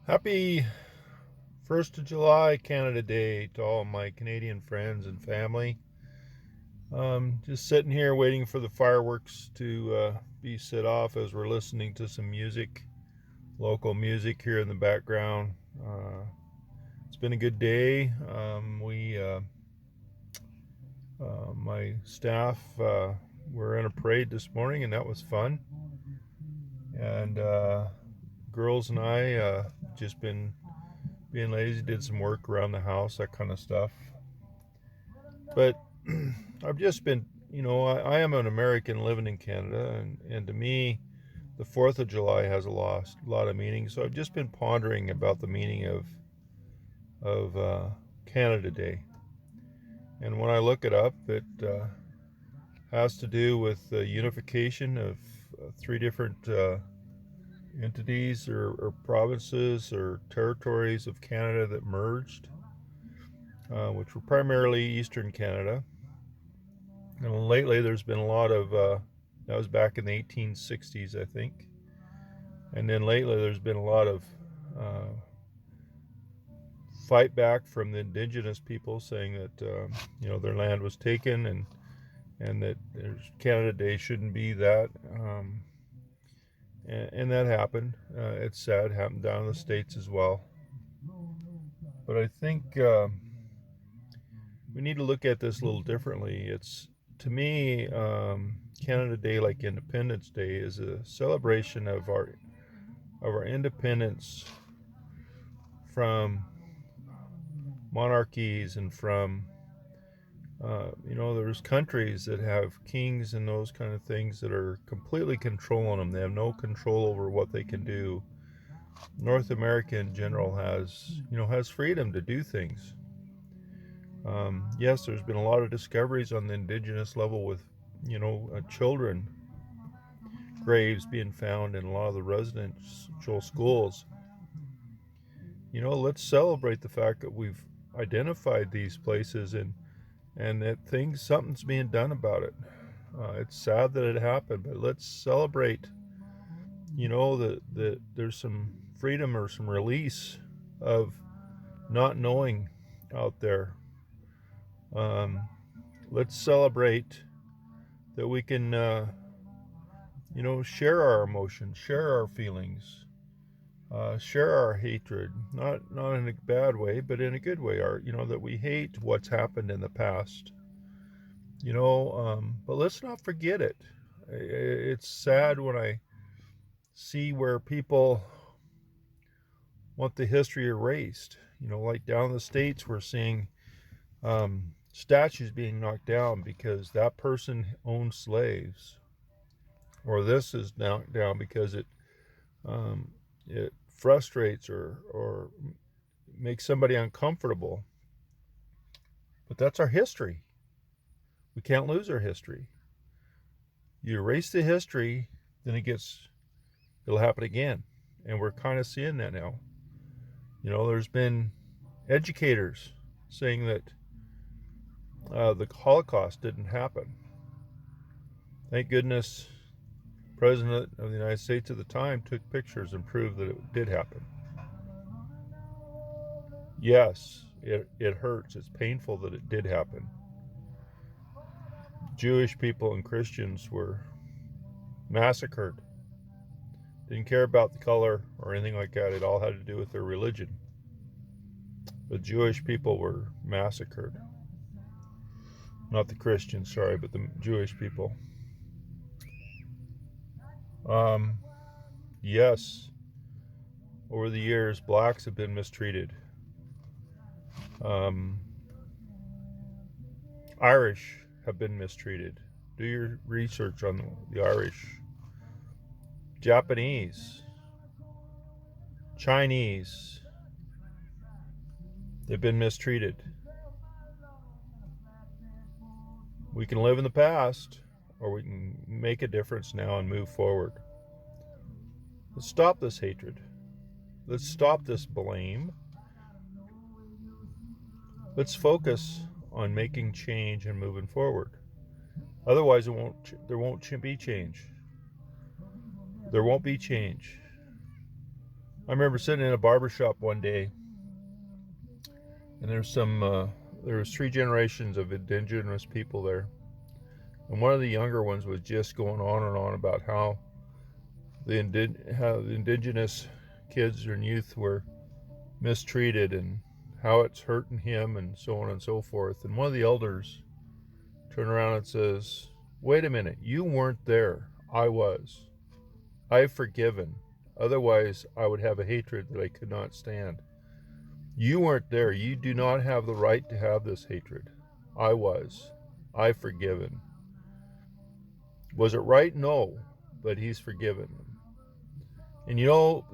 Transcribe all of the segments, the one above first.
Happy 1st of July, Canada Day, to all my Canadian friends and family. Just sitting here waiting for the fireworks to be set off as we're listening to some music, local music here in the background. It's been a good day. My staff were in a parade this morning, and that was fun. And girls and I just been being lazy, did some work around the house, that kind of stuff. But I've just been, I am an American living in Canada, and to me, the 4th of July has a lot of meaning. So I've just been pondering about the meaning of Canada Day. And when I look it up, it has to do with the unification of three different entities or provinces or territories of Canada that merged, which were primarily Eastern Canada. And lately, there's been a lot of that was back in the 1860s, I think. And then lately, there's been a lot of uh, fight back from the indigenous people, saying that their land was taken, and that Canada Day shouldn't be that. And that happened. It's sad. It happened down in the States as well. But I think we need to look at this a little differently. It's to me, Canada Day, like Independence Day, is a celebration of our independence from monarchies and from there's countries that have kings and those kind of things that are completely controlling them. They have no control over what they can do. North America in general has freedom to do things. Yes, there's been a lot of discoveries on the indigenous level with children graves being found in a lot of the residential schools. Let's celebrate the fact that we've identified these places and that something's being done about it. It's sad that it happened, but let's celebrate. That there's some freedom or some release of not knowing out there. Um, let's celebrate that we can, share our emotions, share our feelings, share our hatred. Not in a bad way, but in a good way. That we hate what's happened in the past. But let's not forget it. It's sad when I see where people want the history erased. Like down in the States, we're seeing statues being knocked down because that person owned slaves, or this is knocked down because it frustrates or makes somebody uncomfortable. But that's our history. We can't lose our history. You erase the history, then it'll happen again, and we're kind of seeing that now. There's been educators saying that the Holocaust didn't happen. Thank goodness President of the United States at the time took pictures and proved that it did happen. Yes, it hurts. It's painful that it did happen. Jewish people and Christians were massacred. Didn't care about the color or anything like that. It all had to do with their religion. The Jewish people were massacred. Not the Christians, sorry, but the Jewish people. Yes, over the years, blacks have been mistreated. Um, Irish have been mistreated. Do your research on the Irish. Japanese, Chinese, they've been mistreated. We can live in the past, or we can make a difference now and move forward. Let's stop this hatred. Let's stop this blame. Let's focus on making change and moving forward. Otherwise, there won't be change. There won't be change. I remember sitting in a barber shop one day, and there was three generations of indigenous people there, and one of the younger ones was just going on and on about how how the indigenous kids and youth were mistreated and how it's hurting him and so on and so forth. And one of the elders turned around and says, "Wait a minute, you weren't there. I was. I've forgiven. Otherwise, I would have a hatred that I could not stand. You weren't there. You do not have the right to have this hatred. I was. I've forgiven." Was it right? No, but he's forgiven them. And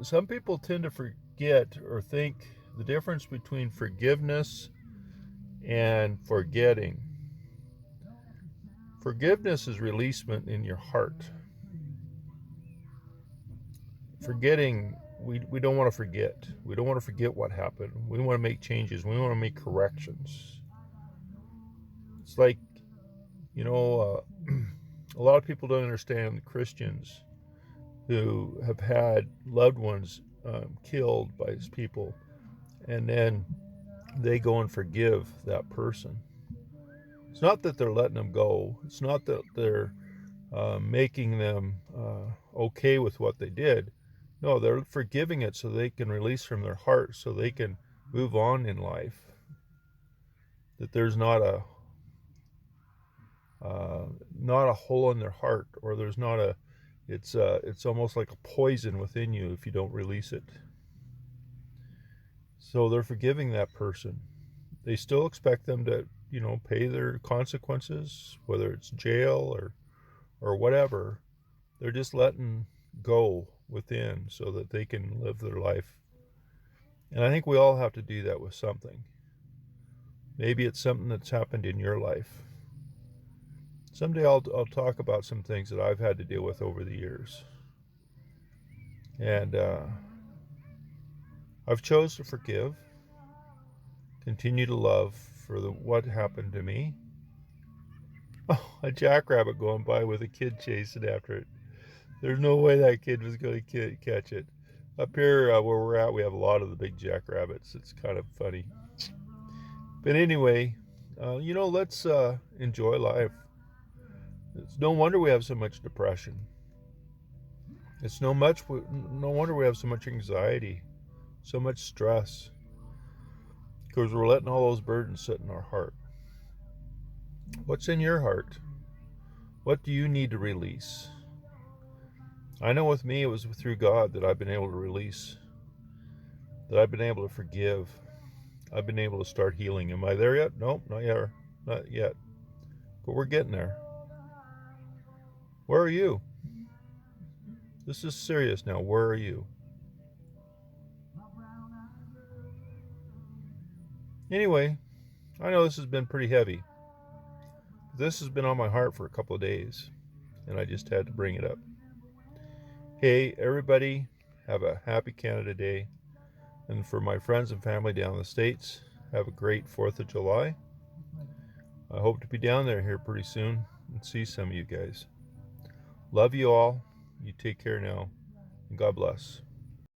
some people tend to forget or think the difference between forgiveness and forgetting. Forgiveness is releasement in your heart. Forgetting, we don't want to forget. We don't want to forget what happened. We want to make changes. We want to make corrections. It's like, a lot of people don't understand Christians who have had loved ones killed by these people, and then they go and forgive that person. It's not that they're letting them go. It's not that they're making them okay with what they did. No, they're forgiving it so they can release from their heart, so they can move on in life. That there's not a hole in their heart, or there's not a it's almost like a poison within you if you don't release it. So they're forgiving that person. They still expect them to pay their consequences, whether it's jail or whatever. They're just letting go within so that they can live their life. And I think we all have to do that with something. Maybe it's something that's happened in your life. Someday I'll talk about some things that I've had to deal with over the years. And I've chose to forgive, continue to love for what happened to me. Oh, a jackrabbit going by with a kid chasing after it. There's no way that kid was going to catch it. Up here where we're at, we have a lot of the big jackrabbits. It's kind of funny. But anyway, let's enjoy life. It's no wonder we have so much depression. It's no wonder we have so much anxiety, so much stress, because we're letting all those burdens sit in our heart. What's in your heart? What do you need to release? I know with me it was through God that I've been able to release, that I've been able to forgive. I've been able to start healing. Am I there yet? Nope, not yet. But we're getting there. Where are you? This is serious now. Where are you? Anyway, I know this has been pretty heavy. This has been on my heart for a couple of days, and I just had to bring it up. Hey, everybody, have a happy Canada Day. And for my friends and family down in the States, have a great 4th of July. I hope to be down there here pretty soon and see some of you guys. Love you all. You take care now, and God bless.